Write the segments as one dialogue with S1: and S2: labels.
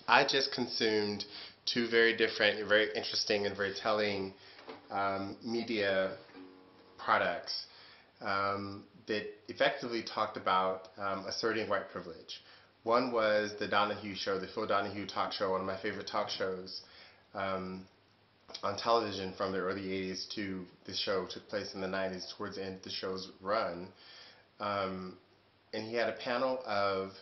S1: I just consumed two very different, very interesting, and very telling media products that effectively talked about asserting white privilege. One was the Donahue Show, the Phil Donahue talk show, one of my favorite talk shows um, on television from the early 80s to the show took place in the 90s towards the end of the show's run. Um, and he had a panel of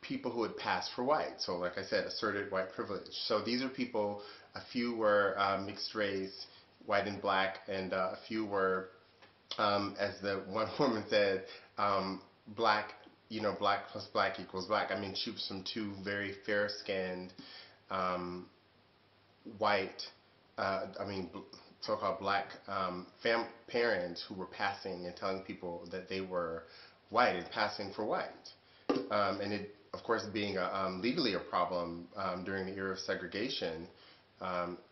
S1: people who had passed for white. So, like I said, asserted white privilege. So these are people. A few were mixed race, white and black, and a few were, as the one woman said, black. You know, black plus black equals black. I mean, she was from two very fair-skinned, um, white. I mean, so-called black parents who were passing and telling people that they were white and passing for white. And it, of course, being legally a problem during the era of segregation.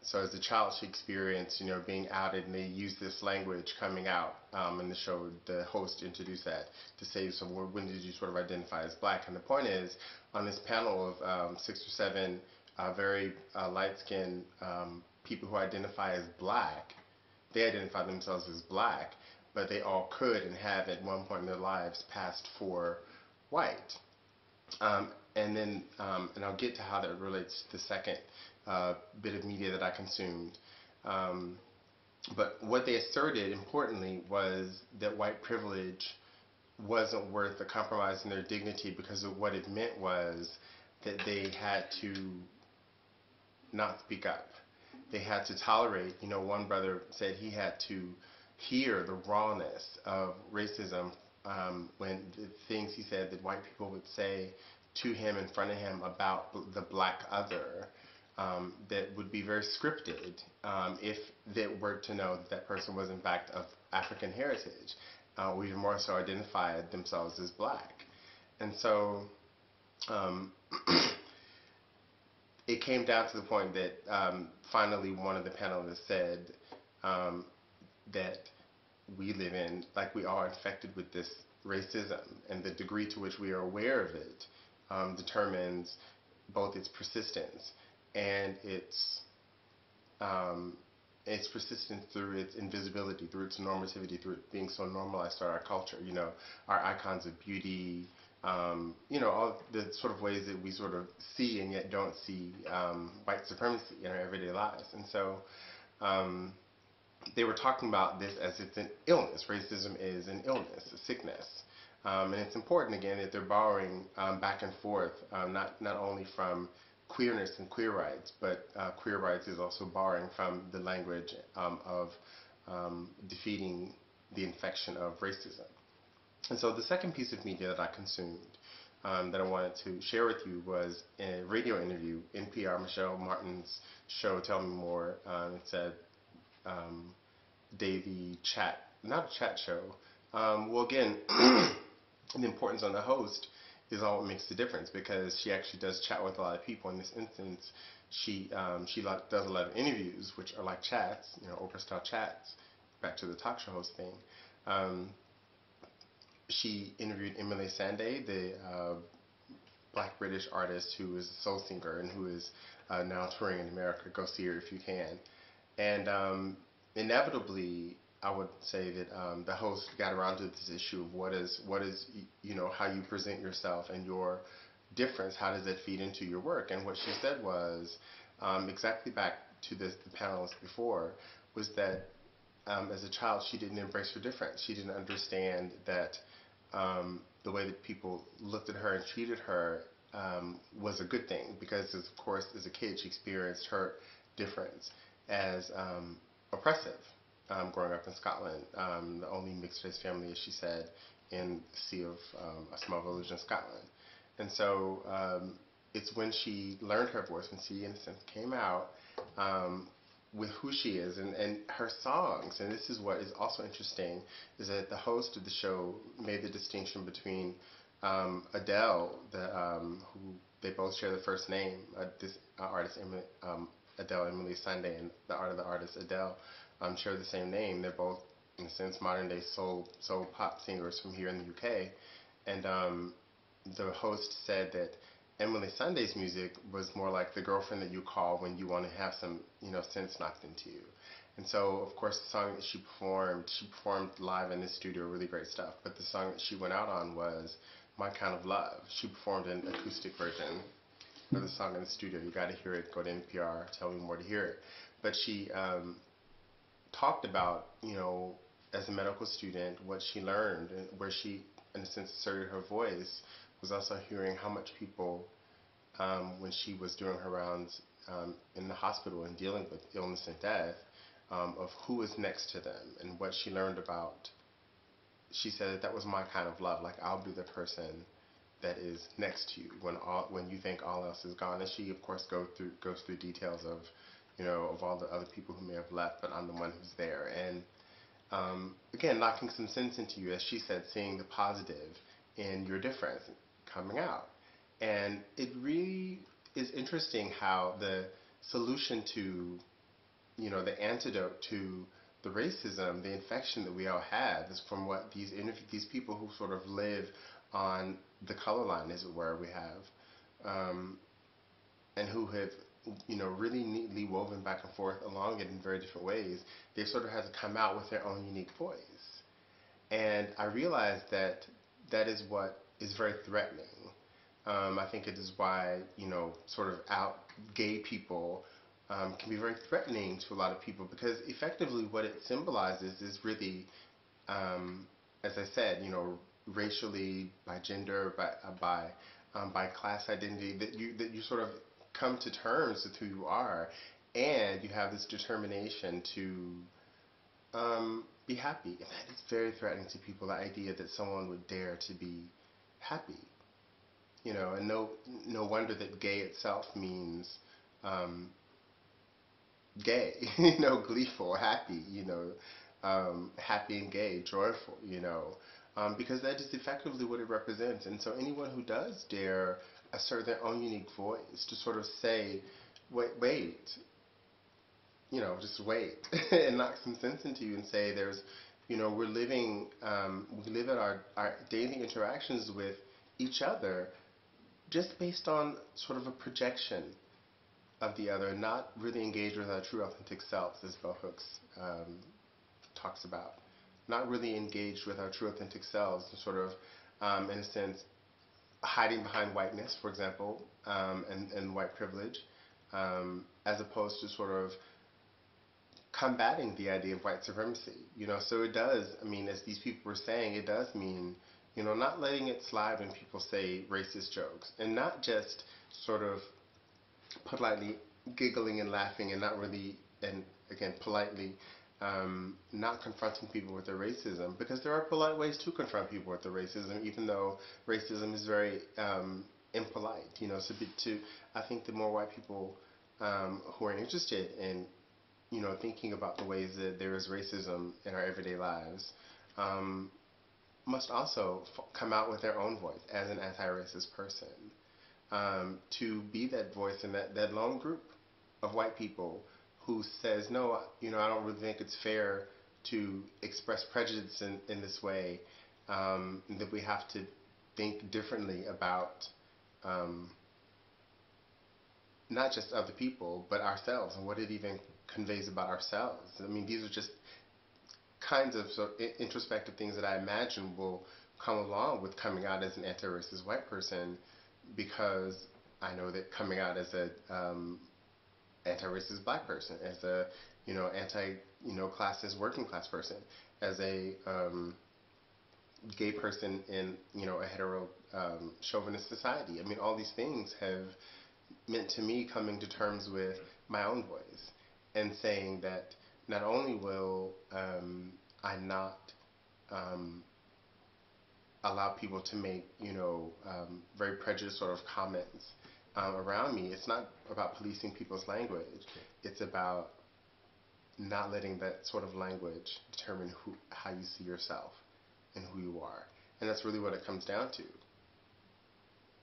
S1: So as a child, she experienced, being outed, and they used this language coming out in the show. The host introduced that to say, so when did you sort of identify as black? And the point is, on this panel of 6 or 7 very light-skinned people who identify as black, they identify themselves as black, but they all could and have at one point in their lives passed for white. And I'll get to how that relates to the second bit of media that I consumed. Um, but what they asserted, importantly, was that white privilege wasn't worth the compromise in their dignity, because of what it meant was that they had to not speak up. They had to tolerate. One brother said he had to hear the rawness of racism when the things he said that white people would say to him in front of him about the black other, that would be very scripted if they were to know that that person was in fact of African heritage, or even more so identified themselves as black. And so um, it came down to the point that finally one of the panelists said um, that we live in, like, we are infected with this racism, and the degree to which we are aware of it determines both its persistence and um, its persistence through its invisibility, through its normativity, through it being so normalized to our culture. Our icons of beauty, all the sort of ways that we sort of see and yet don't see white supremacy in our everyday lives. And so um, they were talking about this as it's an illness. Racism is an illness, a sickness. And it's important, again, that they're borrowing back and forth, not only from queerness and queer rights, but queer rights is also borrowing from the language of defeating the infection of racism. And so the second piece of media that I consumed that I wanted to share with you was a radio interview, NPR, Michelle Martin's show, Tell Me More. It said daily chat, not a chat show. Well, again, the importance on the host is all what makes the difference, because she actually does chat with a lot of people. In this instance, she does a lot of interviews, which are like chats, Oprah style chats. Back to the talk show host thing. Um, she interviewed Emily Sandé, the black British artist who is a soul singer and who is now touring in America. Go see her if you can. And inevitably, I would say that the host got around to this issue of what is how you present yourself and your difference. How does that feed into your work? And what she said was exactly back to the panelists before, was that as a child she didn't embrace her difference. She didn't understand that the way that people looked at her and treated her was a good thing, because of course as a kid she experienced her difference as oppressive. Growing up in Scotland, the only mixed race family, as she said, in the sea of a small village in Scotland. And so it's when she learned her voice, when she, in a sense, came out with who she is and her songs. And this is what is also interesting, is that the host of the show made the distinction between Adele, who they both share the first name, this artist, Adele Emily Sandé, and the artist Adele share the same name. They're both, in a sense, modern day soul pop singers from here in the UK. And the host said that Emily Sunday's music was more like the girlfriend that you call when you want to have some, sense knocked into you. And so, of course, the song that she performed live in the studio, really great stuff. But the song that she went out on was My Kind of Love. She performed an acoustic version of the song in the studio. You got to hear it. Go to NPR, tell me more to hear it. But she talked about, as a medical student, what she learned and where she, in a sense, asserted her voice was also hearing how much people, when she was doing her rounds in the hospital and dealing with illness and death, of who was next to them and what she learned about. She said that was my kind of love. Like, I'll be the person that is next to you when you think all else is gone. And she, of course, goes through details of, of all the other people who may have left, but I'm the one who's there. And again, knocking some sense into you, as she said, seeing the positive in your difference coming out. And it really is interesting how the solution to, the antidote to the racism, the infection that we all have, is from what these people who sort of live on the color line, as it were, we have, and who have, really neatly woven back and forth along it in very different ways. They sort of had to come out with their own unique voice. And I realized that that is what is very threatening. I think it is why, sort of out gay people can be very threatening to a lot of people, because effectively what it symbolizes is really, as I said, racially, by gender, by class identity, that you sort of come to terms with who you are, and you have this determination to be happy. And that is very threatening to people, the idea that someone would dare to be happy. And no wonder that gay itself means gay, gleeful, happy, happy and gay, joyful, because that is effectively what it represents. And so anyone who does dare assert their own unique voice, to sort of say, wait, just wait, and knock some sense into you and say we live in our daily interactions with each other just based on sort of a projection of the other, and not really engaged with our true authentic selves, as Bell Hooks talks about. Not really engaged with our true authentic selves, and sort of, in a sense, hiding behind whiteness, for example, and white privilege, as opposed to sort of combating the idea of white supremacy. So it does, as these people were saying, it does mean, not letting it slide when people say racist jokes, and not just sort of politely giggling and laughing, and not really, and again, politely, not confronting people with their racism, because there are polite ways to confront people with their racism, even though racism is very impolite. I think the more white people who are interested in, thinking about the ways that there is racism in our everyday lives, must also come out with their own voice as an anti-racist person, to be that voice in that lone group of white people who says, no, I don't really think it's fair to express prejudice in this way, that we have to think differently about not just other people, but ourselves, and what it even conveys about ourselves. These are just kinds of introspective things that I imagine will come along with coming out as an anti-racist white person, because I know that coming out as a anti-racist black person, as a classist working class person, as a gay person in a hetero chauvinist society. All these things have meant to me coming to terms with my own voice, and saying that not only will I not allow people to make very prejudiced sort of comments around me. It's not about policing people's language. It's about not letting that sort of language determine how you see yourself and who you are. And that's really what it comes down to,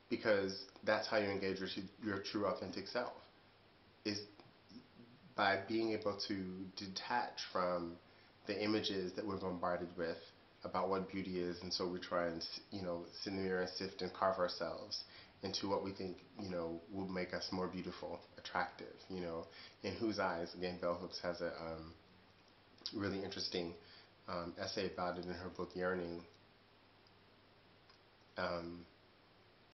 S1: because that's how you engage with your true authentic self, is by being able to detach from the images that we're bombarded with about what beauty is. And so we try and sit in the mirror and sift and carve ourselves into what we think, will make us more beautiful, attractive, in whose eyes. Again, Bell Hooks has a really interesting essay about it in her book Yearning.